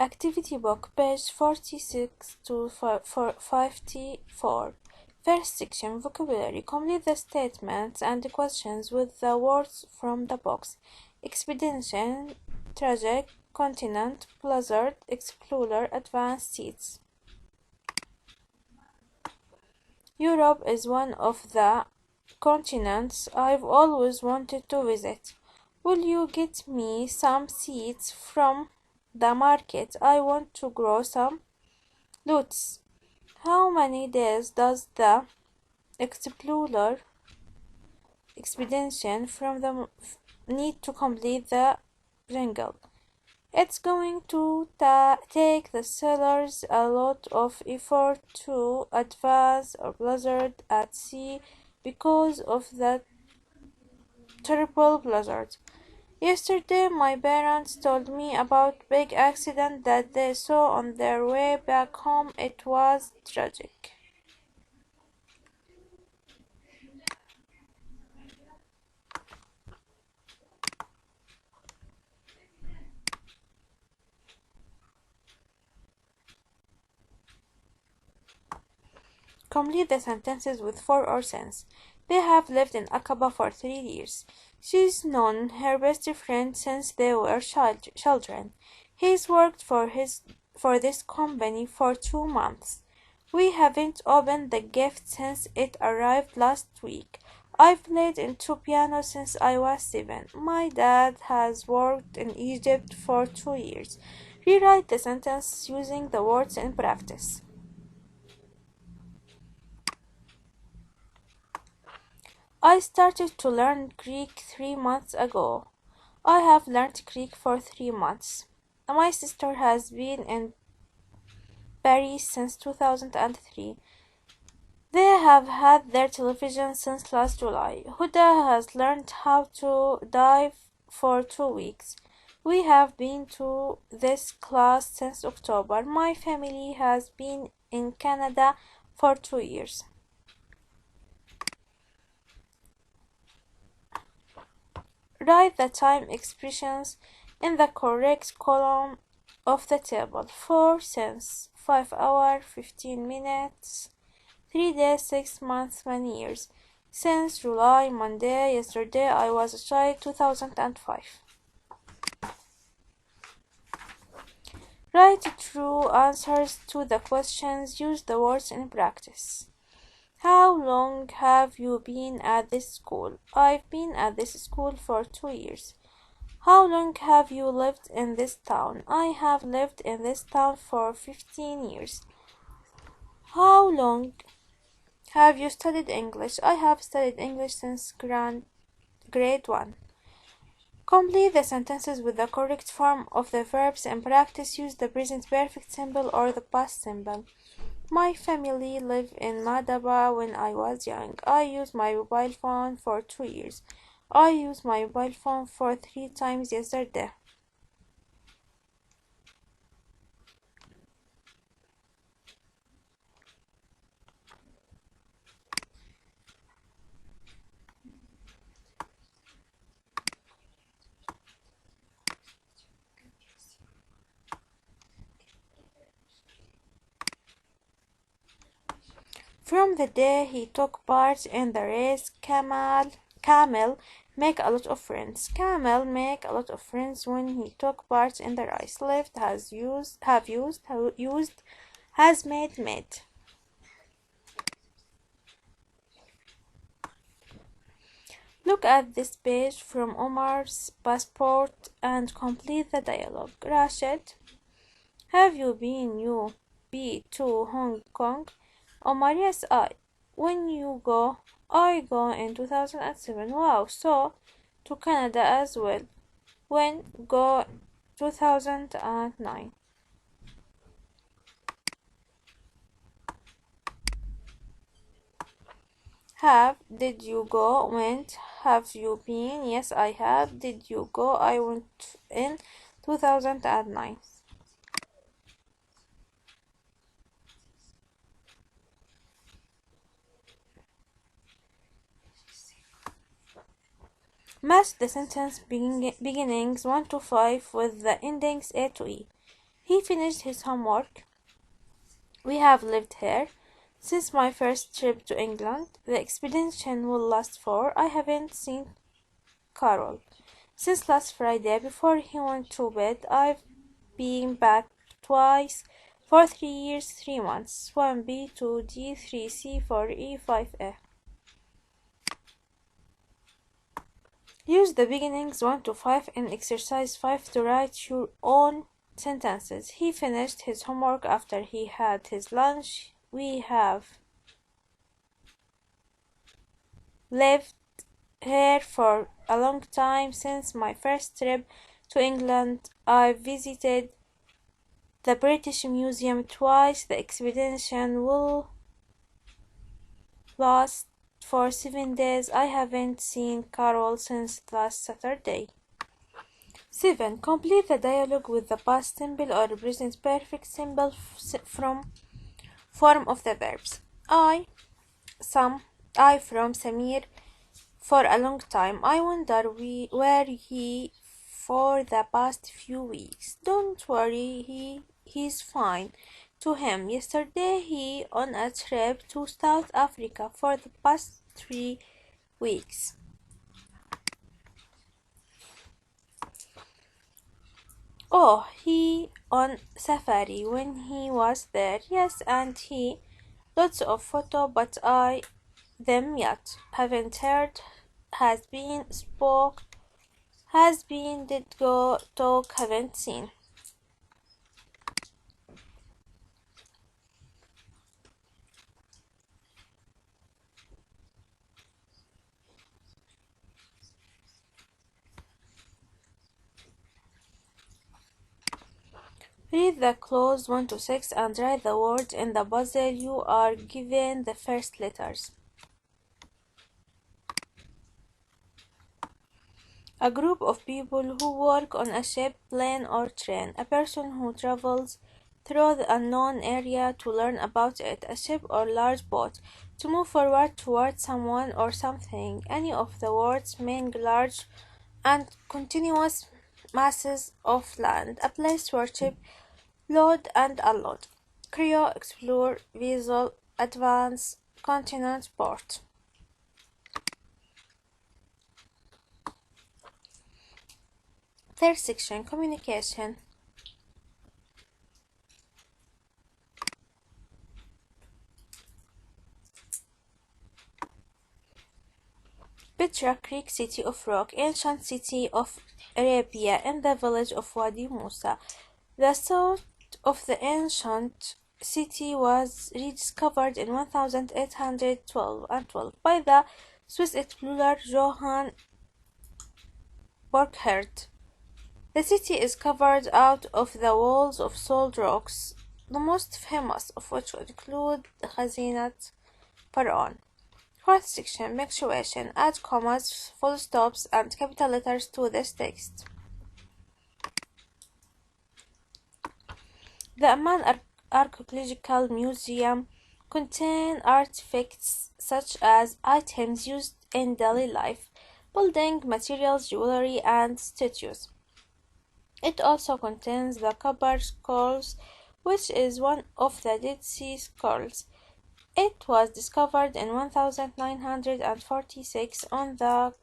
Activity book, page 46 to 54. First section, vocabulary. Complete the statements and the questions with the words from the box. Expedition, tragic, continent, blizzard, explorer, advanced seats. Europe is one of the continents I've always wanted to visit. Will you get me some seeds from the market? I want to grow some lettuce. How many days does the explorer expedition from the need to complete the jungle? It's going to take the sailors a lot of effort to advance a blizzard at sea because of the terrible blizzard. Yesterday my parents told me about big accident that they saw on their way back home. It was tragic. Complete the sentences with for or since. They have lived in Aqaba for 3 years. She's known her best friend since they were children. He's worked for this company for 2 months. We haven't opened the gift since it arrived last week. I've played into piano since I was 7. My dad has worked in Egypt for 2 years. Rewrite the sentence using the words in practice. I started to learn Greek 3 months ago. I have learned Greek for 3 months. My sister has been in Paris since 2003. They have had their television since last July. Huda has learned how to dive for 2 weeks. We have been to this class since October. My family has been in Canada for 2 years. Write the time expressions in the correct column of the table. 4 since, 5 hours, 15 minutes, 3 days, 6 months, many years. Since July, Monday, yesterday I was a child, 2005. Write true answers to the questions. Use the words in practice. How long have you been at this school? I've been at this school for 2 years. How long have you lived in this town? I have lived in this town for 15 years. How long have you studied English? I have studied English since grade 1. Complete the sentences with the correct form of the verbs in practice. Use the present perfect simple or the past simple. My family lived in Madaba when I was young. I used my mobile phone for 2 years. I used my mobile phone for 3 times yesterday. From the day he took part in the race, Camel make a lot of friends. Camel make a lot of friends when he took part in the race. Lived, has used, have used, has made. Look at this page from Omar's passport and complete the dialogue. Rashid, have you been to Hong Kong? Omar, yes, When you go? I go in 2007. Wow, so to Canada as well. When? Go 2009. Have, did you go? Went, have you been? Yes, I have. Did you go? I went in 2009. Match the sentence beginnings 1 to 5 with the endings A to E. He finished his homework. We have lived here since my first trip to England. The expedition will last for. I haven't seen Carol since last Friday before he went to bed. I've been back twice for 3 years, 3 months. 1B, 2D, 3C, 4E, 5A. Use the beginnings 1 to 5 in exercise 5 to write your own sentences. He finished his homework after he had his lunch. We have lived here for a long time since my first trip to England. I visited the British Museum twice. The expedition will last for 7 days. I haven't seen Carol since last Saturday. 7. Complete the dialogue with the past simple or present perfect simple from form of the verbs. I from Samir for a long time. I wonder where he for the past few weeks. Don't worry, he's fine. To him, yesterday he on a trip to South Africa for the past 3 weeks. Oh, he on safari when he was there. Yes, and he lots of photo, but I them yet. Haven't heard. Has been spoke. Has been did go talk. Haven't seen. Read the clause 1 to 6 and write the words in the puzzle. You are given the first letters. A group of people who work on a ship, plane, or train. A person who travels through the unknown area to learn about it. A ship or large boat. To move forward towards someone or something. Any of the words mean large and continuous masses of land. A place where ship load and unload. Creo, explore, vessel, advance, continent, port. Third section, communication. Petra Creek, city of rock, ancient city of Arabia in the village of Wadi Musa. The site of the ancient city was rediscovered in 1812 by the Swiss explorer Johann Burckhardt. The city is covered out of the walls of solid rocks, the most famous of which include the Khazinat Pharaoh. Fourth section, punctuation. Add commas, full stops, and capital letters to this text. The Amman Archaeological Museum contains artifacts such as items used in daily life, building materials, jewelry, and statues. It also contains the Copper Scrolls, which is one of the Dead Sea Scrolls. It was discovered in 1946 on the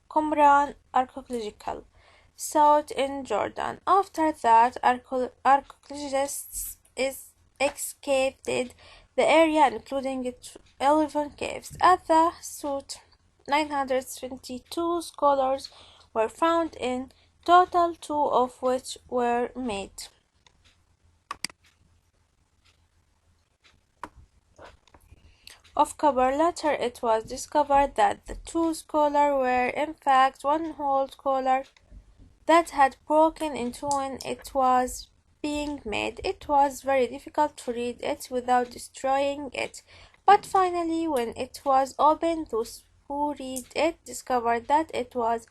Qumran Archaeological site in Jordan. After that, archaeologists excavated the area, including 11 caves. At the site, 922 scholars were found in total, 2 of which were made of copper. Later it was discovered that the 2 scholars were in fact one whole scholar that had broken into when it was being made. It was very difficult to read it without destroying it, but finally when it was opened, those who read it discovered that it was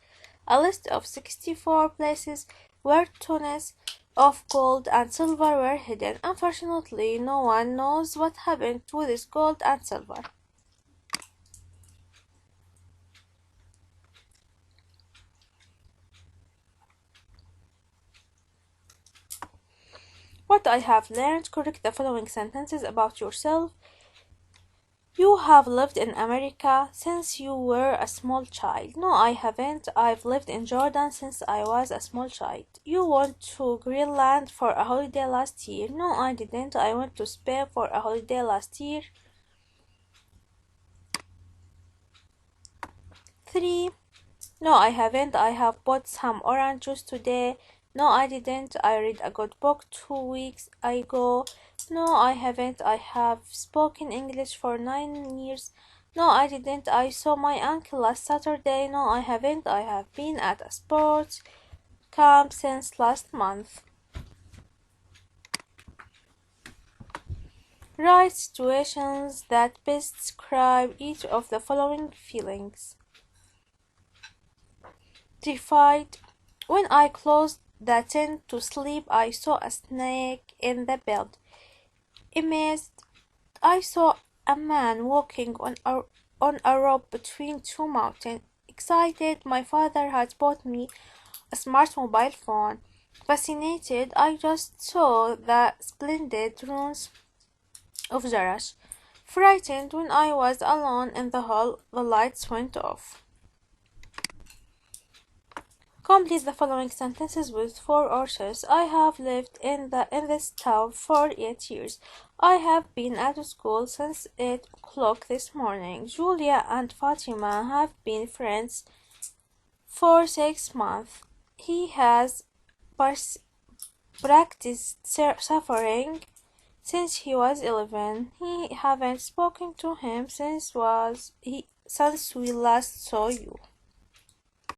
a list of 64 places where tons of gold and silver were hidden. Unfortunately, no one knows what happened to this gold and silver. what I have learned. Correct the following sentences about yourself. You have lived in America since you were a small child. No, I haven't. I've lived in Jordan since I was a small child. You went to Greenland for a holiday last year. No, I didn't. I went to Spain for a holiday last year. 3. No, I haven't. I have bought some orange juice today. No, I didn't. I read a good book 2 weeks ago. No, I haven't. I have spoken English for 9 years. No, I didn't. I saw my uncle last Saturday. No, I haven't. I have been at a sports camp since last month. Write situations that best describe each of the following feelings. Terrified. When I closed the tent to sleep, I saw a snake in the bed. Amazed. I saw a man walking on a rope between two mountains. Excited. My father had bought me a smart mobile phone. Fascinated. I just saw the splendid ruins of Zarash. Frightened. When I was alone in the hall, the lights went off. Complete the following sentences with 4 answers. I have lived in this town for 8 years. I have been at school since 8 o'clock this morning. Julia and Fatima have been friends for 6 months. He has practiced suffering since he was 11. He haven't spoken to him since we last saw you.